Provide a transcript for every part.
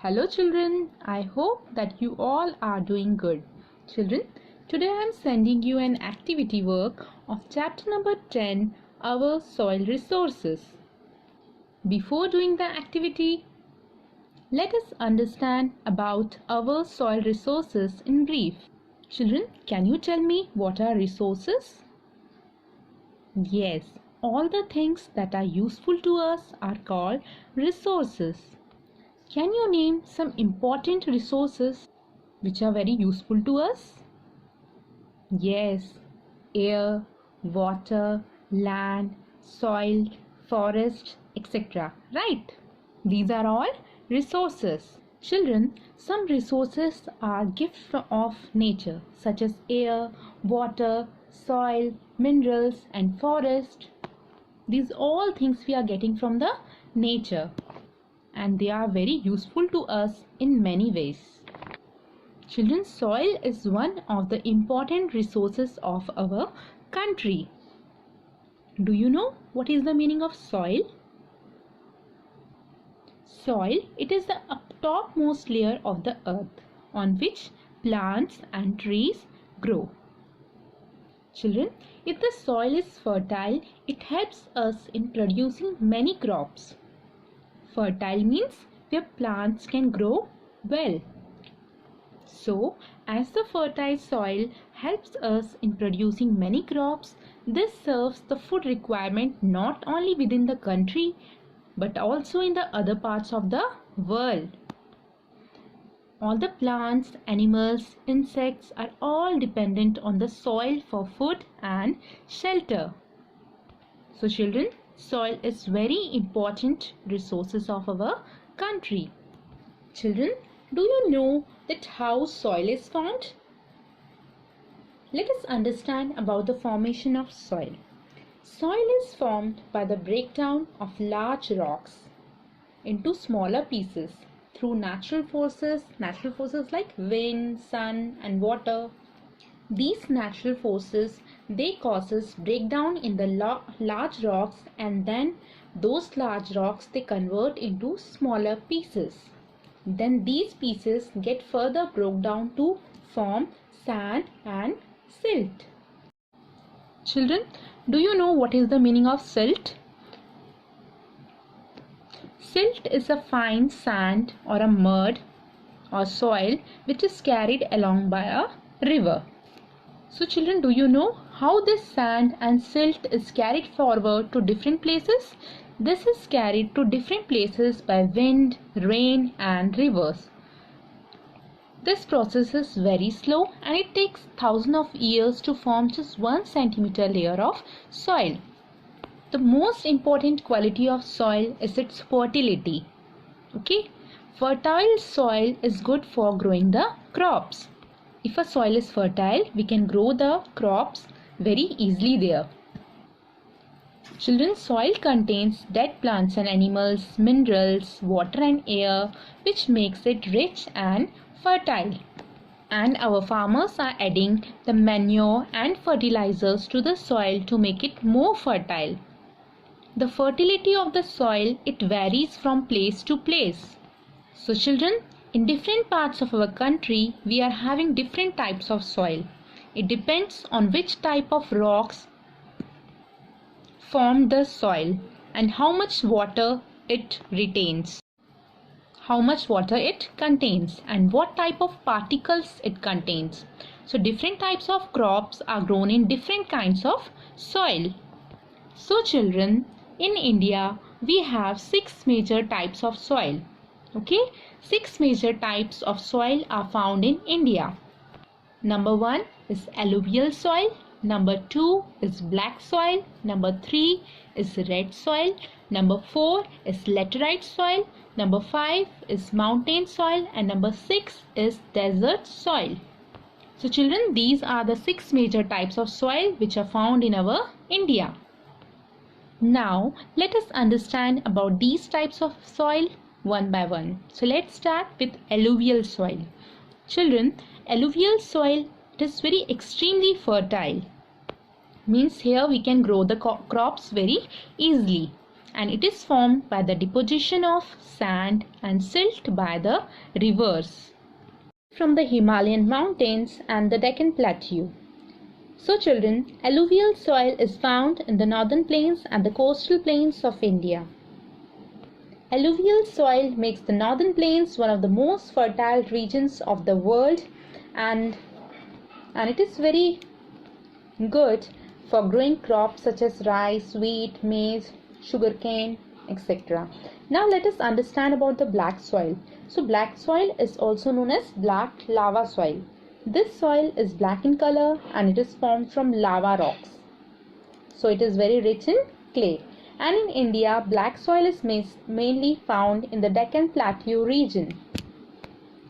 Hello children, I hope that you all are doing good. Children, today I am sending you an activity work of chapter number 10, Our Soil Resources. Before doing the activity, let us understand about our soil resources in brief. Children, can you tell me what are resources? Yes, all the things that are useful to us are called resources. Can you name some important resources which are very useful to us? Yes, air, water, land, soil, forest, etc. Right? These are all resources. Children, some resources are gifts of nature such as air, water, soil, minerals and forest. These all things we are getting from the nature, and they are very useful to us in many ways. Children, soil is one of the important resources of our country. Do you know what is the meaning of soil? Soil, it is the topmost layer of the earth on which plants and trees grow. Children, if the soil is fertile, it helps us in producing many crops. Fertile means where plants can grow well. So, as the fertile soil helps us in producing many crops, this serves the food requirement not only within the country but also in the other parts of the world. All the plants, animals, insects are all dependent on the soil for food and shelter. So children, soil is very important resources of our country. Children, do you know that how soil is formed? Let us understand about the formation of soil. Soil is formed by the breakdown of large rocks into smaller pieces through natural forces like wind, sun and water. These natural forces, they causes breakdown in the large rocks, and then those large rocks they convert into smaller pieces. Then these pieces get further broke down to form sand and silt. Children, do you know what is the meaning of silt? Silt is a fine sand or a mud or soil which is carried along by a river. So children, do you know how this sand and silt is carried forward to different places? This is carried to different places by wind, rain and rivers. This process is very slow and it takes thousands of years to form just 1 centimeter layer of soil. The most important quality of soil is its fertility. Okay? Fertile soil is good for growing the crops. If a soil is fertile, we can grow the crops very easily there. Children, soil contains dead plants and animals, minerals, water and air, which makes it rich and fertile. And our farmers are adding the manure and fertilizers to the soil to make it more fertile. The fertility of the soil, it varies from place to place. So children, in different parts of our country, we are having different types of soil. It depends on which type of rocks form the soil and how much water it retains, how much water it contains and what type of particles it contains. So different types of crops are grown in different kinds of soil. So children, in India, we have 6 major types of soil. Okay, 6 major types of soil are found in India. Number 1 is alluvial soil. Number 2 is black soil. Number 3 is red soil. Number 4 is laterite soil. Number 5 is mountain soil. And number 6 is desert soil. So children, these are the 6 major types of soil which are found in our India. Now, let us understand about these types of soil one by one. So, let's start with alluvial soil. Children, alluvial soil, it is very extremely fertile. Means here we can grow the crops very easily. and it is formed by the deposition of sand and silt by the rivers from the Himalayan mountains and the Deccan Plateau. So children, alluvial soil is found in the northern plains and the coastal plains of India. Alluvial soil makes the northern plains one of the most fertile regions of the world, and it is very good for growing crops such as rice, wheat, maize, sugarcane, etc. Now let us understand about the black soil. So black soil is also known as black lava soil. This soil is black in color and it is formed from lava rocks. So it is very rich in clay. And in India, black soil is mainly found in the Deccan Plateau region.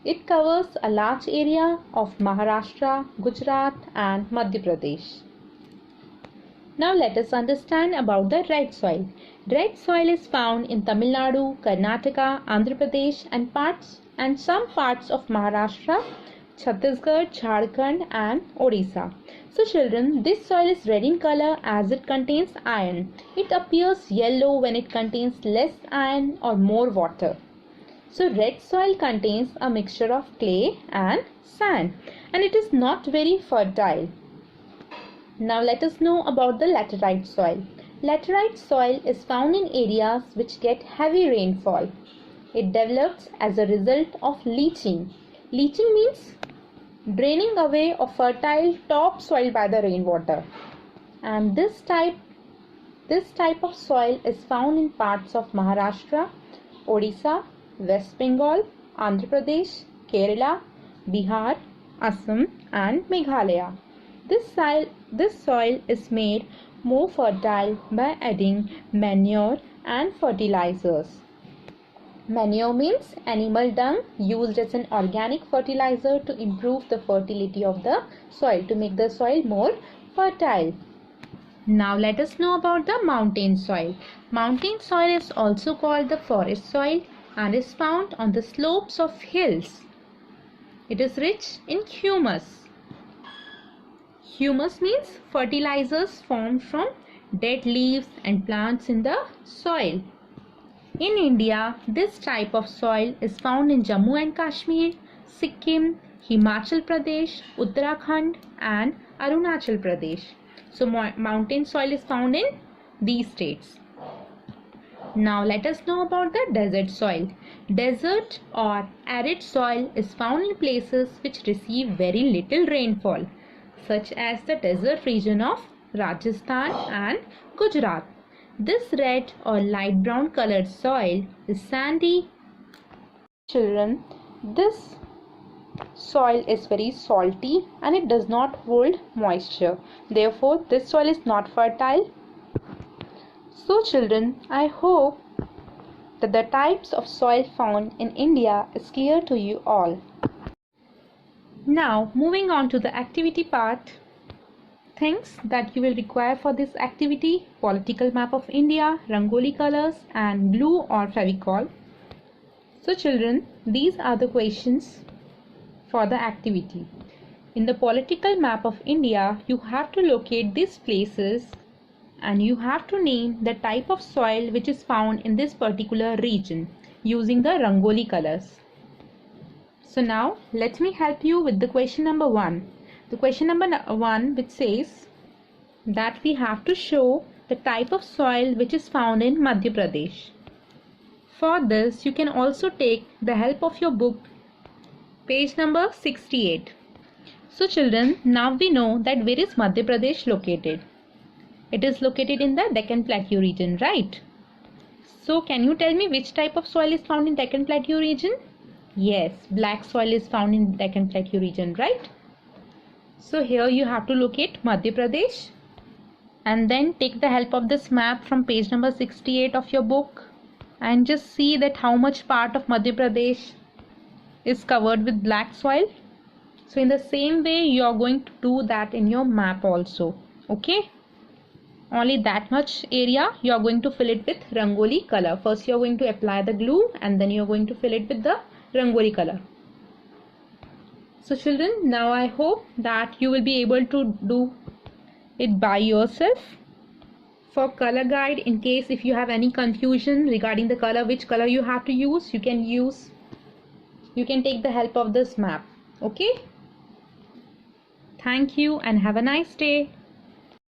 It covers a large area of Maharashtra, Gujarat and Madhya Pradesh. Now let us understand about the red soil. Red soil is found in Tamil Nadu, Karnataka, Andhra Pradesh and some parts of Maharashtra, Chhattisgarh, Jharkhand and Odisha. So children, this soil is red in color as it contains iron. It appears yellow when it contains less iron or more water. So red soil contains a mixture of clay and sand and it is not very fertile. Now let us know about the laterite soil. Laterite soil is found in areas which get heavy rainfall. It develops as a result of leaching. Leaching means draining away of fertile topsoil by the rainwater. And this type of soil is found in parts of Maharashtra, Odisha, West Bengal, Andhra Pradesh, Kerala, Bihar, Assam and Meghalaya. This soil is made more fertile by adding manure and fertilizers. Manure means animal dung used as an organic fertilizer to improve the fertility of the soil, to make the soil more fertile. Now let us know about the mountain soil. Mountain soil is also called the forest soil and is found on the slopes of hills. It is rich in humus. Humus means fertilizers formed from dead leaves and plants in the soil. In India, this type of soil is found in Jammu and Kashmir, Sikkim, Himachal Pradesh, Uttarakhand and Arunachal Pradesh. So mountain soil is found in these states. Now let us know about the desert soil. Desert or arid soil is found in places which receive very little rainfall, such as the desert region of Rajasthan and Gujarat. This red or light brown colored soil is sandy. Children, this soil is very salty and it does not hold moisture. Therefore, this soil is not fertile. So children, I hope that the types of soil found in India is clear to you all. Now moving on to the activity part. Things that you will require for this activity: political map of India, Rangoli colors and glue or Fevicol. So children, these are the questions for the activity. In the political map of India, you have to locate these places and you have to name the type of soil which is found in this particular region using the Rangoli colors. So now let me help you with the question number 1. The question number 1, which says that we have to show the type of soil which is found in Madhya Pradesh. For this, you can also take the help of your book, page number 68. So children, now we know that where is Madhya Pradesh located. It is located in the Deccan Plateau region, right? So can you tell me which type of soil is found in Deccan Plateau region? Yes, black soil is found in Deccan Plateau region, right? So here you have to locate Madhya Pradesh and then take the help of this map from page number 68 of your book and just see that how much part of Madhya Pradesh is covered with black soil. So in the same way you are going to do that in your map also. Okay? Only that much area you are going to fill it with Rangoli color. First you are going to apply the glue and then you are going to fill it with the Rangoli color. So children, now I hope that you will be able to do it by yourself. for color guide. In case if you have any confusion regarding the color, which color you have to use, you can take the help of this map. Okay, thank you and have a nice day.